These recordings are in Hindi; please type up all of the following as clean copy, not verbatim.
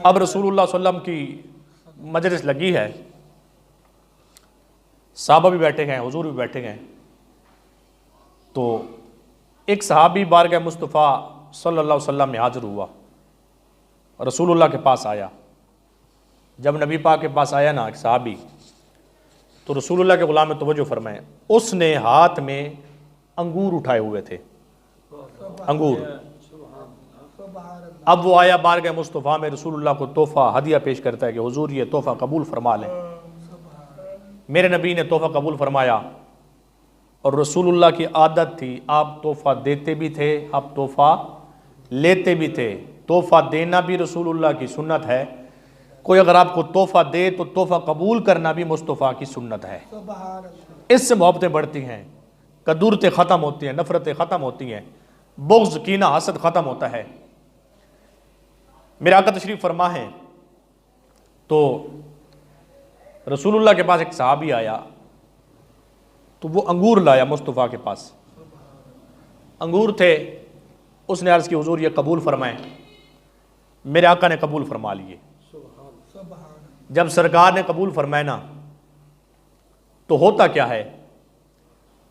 अब रसूलुल्लाह सल्लम की मजलिस लगी है, साहबा भी बैठे हैं, हुजूर भी बैठे हैं। तो एक सहाबी बारगाह मुस्तफ़ा सल्लल्लाहु अलैहि वसल्लम में हाजिर हुआ, रसूलुल्लाह के पास आया। जब नबी पाक के पास आया ना एक सहाबी, तो रसूलुल्लाह के गुलाम में तवज्जो फरमाए, उसने हाथ में अंगूर उठाए हुए थे, अंगूर। अब वो आया बारगाह मुस्तफ़ा में, रसूलुल्लाह को तोहफ़ा हदिया पेश करता है कि हुजूर ये तोहफ़ा कबूल फरमा लें। मेरे नबी ने तोहफ़ा कबूल फरमाया, और रसूलुल्लाह की आदत थी, आप तोहफ़ा देते भी थे, आप तोहफ़ा लेते भी थे। तोहफ़ा देना भी रसूलुल्लाह की सुन्नत है। कोई अगर आपको तोहफ़ा दे तो तोहफ़ा कबूल करना भी मुस्तफ़ा की सुन्नत है। इससे मोहब्बतें बढ़ती हैं, कदूरतें ख़त्म होती हैं, नफ़रतें ख़त्म होती हैं, बुग़्ज़ कीना हसद ख़त्म होता है। मेरे आका तशरीफ़ फरमा है, तो रसूलुल्लाह के पास एक सहाबी आया, तो वो अंगूर लाया मुस्तफ़ा के पास। अंगूर थे, उसने अर्ज़ की हुजूर ये कबूल फरमाएं। मेरे आका ने कबूल फरमा लिए। जब सरकार ने कबूल फरमाया ना, तो होता क्या है,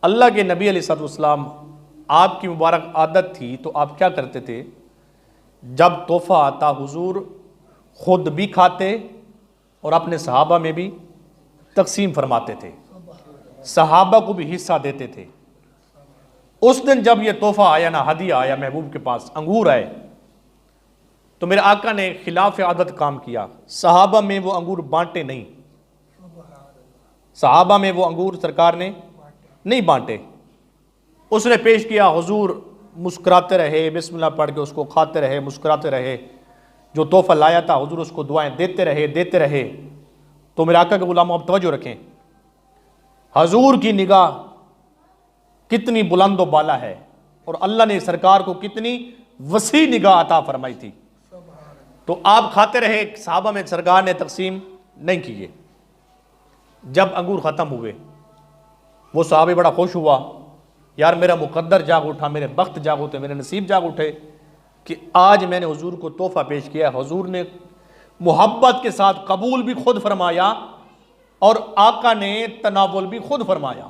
अल्लाह के नबी अलैहिस्सलाम आपकी मुबारक आदत थी, तो आप क्या करते थे, जब तोहफ़ा आता हुजूर खुद भी खाते और अपने सहाबा में भी तकसीम फरमाते थे, सहाबा को भी हिस्सा देते थे। उस दिन जब ये तोहफ़ा आया ना, हदिया आया महबूब के पास, अंगूर आए, तो मेरे आका ने खिलाफ आदत काम किया, सहाबा में वो अंगूर बांटे नहीं, सहाबा में वो अंगूर सरकार ने नहीं बांटे। उसने पेश किया, हुजूर मुस्कुराते रहे, बिस्मिल्लाह पढ़ के उसको खाते रहे, मुस्कुराते रहे। जो तोहफ़ा लाया था हुजूर उसको दुआएं देते रहे। तो मेरे आका के गुलामों अब तवज्जो रखें, हुजूर की निगाह कितनी बुलंद व बाला है, और अल्लाह ने सरकार को कितनी वसी निगाह अता फरमाई थी। तो आप खाते रहे, सहाबा में सरकार ने तकसीम नहीं किए। जब अंगूर ख़त्म हुए, वो सहाबी बड़ा खुश हुआ, यार मेरा मुकद्दर जाग उठा, मेरे बख्त जाग उठे, मेरे नसीब जाग उठे कि आज मैंने हुजूर को तोहफ़ा पेश किया। हुजूर ने मोहब्बत के साथ कबूल भी खुद फरमाया, और आका ने तनावुल भी खुद फरमाया।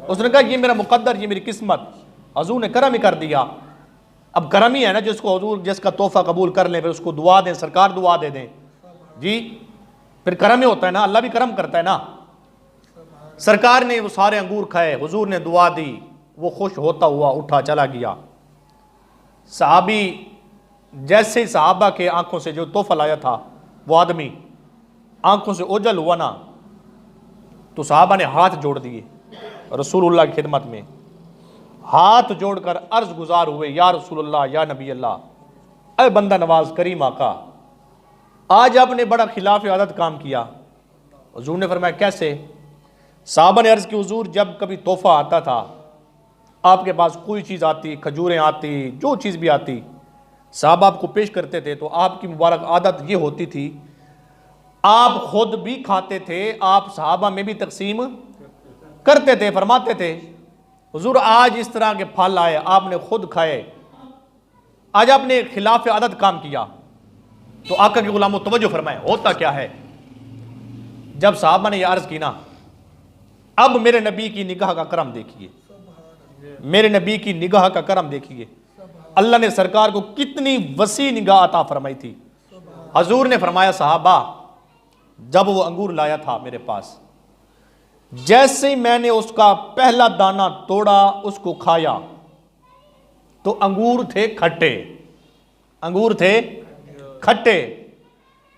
उसने कहा ये मेरा मुकद्दर, ये मेरी किस्मत, हुजूर ने करम ही कर दिया। अब करम ही है ना, जिसको हुजूर जिसका तोहफ़ा कबूल कर ले, फिर उसको दुआ दें, सरकार दुआ दे दें जी, फिर करम ही होता है ना, अल्लाह भी करम करता है ना। सरकार ने वो सारे अंगूर खाए, हुजूर ने दुआ दी, वो खुश होता हुआ उठा चला गया। सहाबी जैसे ही सहाबा के आंखों से जो तोहफ़ा लाया था, वो आदमी आंखों से ओझल हुआ ना, तो सहाबा ने हाथ जोड़ दिए रसूलुल्लाह की खिदमत में, हाथ जोड़कर अर्ज गुजार हुए, या रसूलुल्लाह, या नबी अल्लाह, अरे बंदा नवाज करीम आका, आज आपने बड़ा खिलाफ आदत काम किया। हुजूर ने फरमाया कैसे? साहबा ने अर्ज़ की, हुजूर जब कभी तोहफ़ा आता था, आपके पास कोई चीज़ आती, खजूरें आती, जो चीज़ भी आती, साहब आपको पेश करते थे, तो आपकी मुबारक आदत ये होती थी, आप खुद भी खाते थे, आप सहाबा में भी तकसीम करते थे, फरमाते थे। हुजूर आज इस तरह के फल आए, आपने खुद खाए, आज आपने खिलाफ आदत काम किया। तो आका के गुलामों तवज्जो फरमाए, होता क्या है, जब साहबा ने यह अर्ज की ना, अब मेरे नबी की निगाह का करम देखिए, मेरे नबी की निगाह का करम देखिए, अल्लाह ने सरकार को कितनी वसी निगाह अता फरमाई थी। हुजूर ने फरमाया, साहबा जब वो अंगूर लाया था मेरे पास, जैसे ही मैंने उसका पहला दाना तोड़ा, उसको खाया, तो अंगूर थे खट्टे, अंगूर थे खट्टे,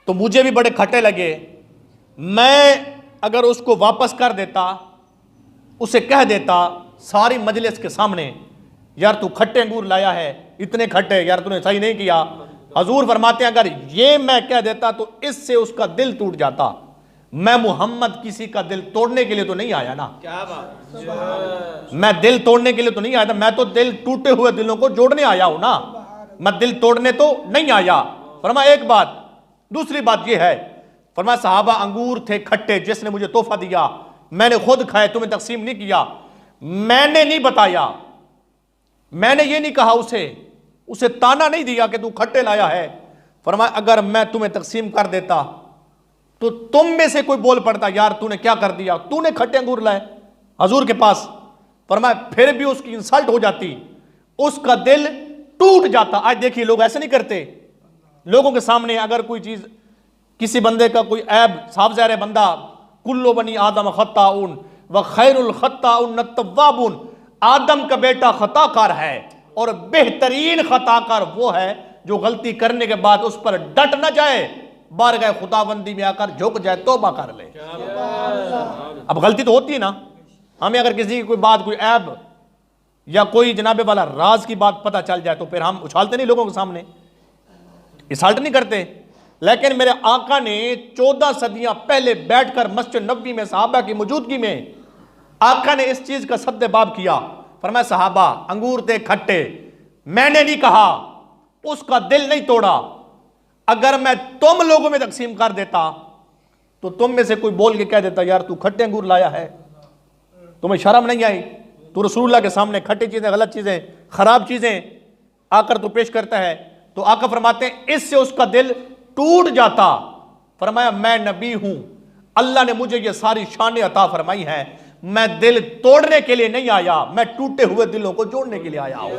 तो मुझे भी बड़े खट्टे लगे। मैं अगर उसको वापस कर देता, उसे कह देता सारी मजलिस के सामने, यार तू खट्टे अंगूर लाया है, इतने खट्टे, यार तूने सही नहीं किया। हुजूर फरमाते हैं, अगर ये मैं कह देता तो इससे उसका दिल टूट जाता। मैं मुहम्मद किसी का दिल तोड़ने के लिए तो नहीं आया ना, क्या बात, मैं दिल तोड़ने के लिए तो नहीं आया था, मैं तो दिल टूटे हुए दिलों को जोड़ने आया हूं ना, मैं दिल तोड़ने तो नहीं आया। फरमा एक बात, दूसरी बात यह है, फरमा सहाबा अंगूर थे खट्टे, जिसने मुझे तोहफा दिया, मैंने खुद खाए, तुम्हें तकसीम नहीं किया, मैंने नहीं बताया, मैंने ये नहीं कहा उसे ताना नहीं दिया कि तू खट्टे लाया है, फरमाया अगर मैं तुम्हें तकसीम कर देता तो तुम में से कोई बोल पड़ता यार तूने क्या कर दिया, तूने खट्टे अंगूर लाए हजूर के पास। फरमाया फिर भी उसकी इंसल्ट हो जाती, उसका दिल टूट जाता। आज देखिए लोग ऐसे नहीं करते, लोगों के सामने अगर कोई चीज किसी बंदे का कोई ऐब साफ ज़ाहिर है, बंदा कुल्लो बनी आदम खत्ताउन व खैरुल खत्ताउन तव्वाबुन, आदम का बेटा खताकार है और बेहतरीन खताकार वो है जो गलती करने के बाद उस पर डट न जाए, बारगाह खुदाबंदी में आकर झुक जाए, तौबा कर ले। अब गलती तो होती है ना, हमें अगर किसी की कोई बात, कोई ऐब या कोई जनाबे वाला राज की बात पता चल जाए तो फिर हम उछालते नहीं लोगों के सामने, इंसल्ट नहीं करते। लेकिन मेरे आका ने 14 सदियां पहले बैठकर मस्जिद नबवी में सहाबा की मौजूदगी में आका ने इस चीज का सद्देबाब किया। फरमाया सहाबा अंगूर थे खट्टे, मैंने नहीं कहा, उसका दिल नहीं तोड़ा, अगर मैं तुम लोगों में तकसीम कर देता तो तुम में से कोई बोल के कह देता यार तू खट्टे अंगूर लाया है, तुम्हें शर्म नहीं आई, तू रसूलुल्लाह के सामने खट्टी चीजें, गलत चीजें, खराब चीजें आकर तू पेश करता है। तो आका फरमाते हैं इससे उसका दिल टूट जाता। फरमाया मैं नबी हूं, अल्लाह ने मुझे ये सारी शान अता फरमाई है, मैं दिल तोड़ने के लिए नहीं आया, मैं टूटे हुए दिलों को जोड़ने के लिए आया हूं।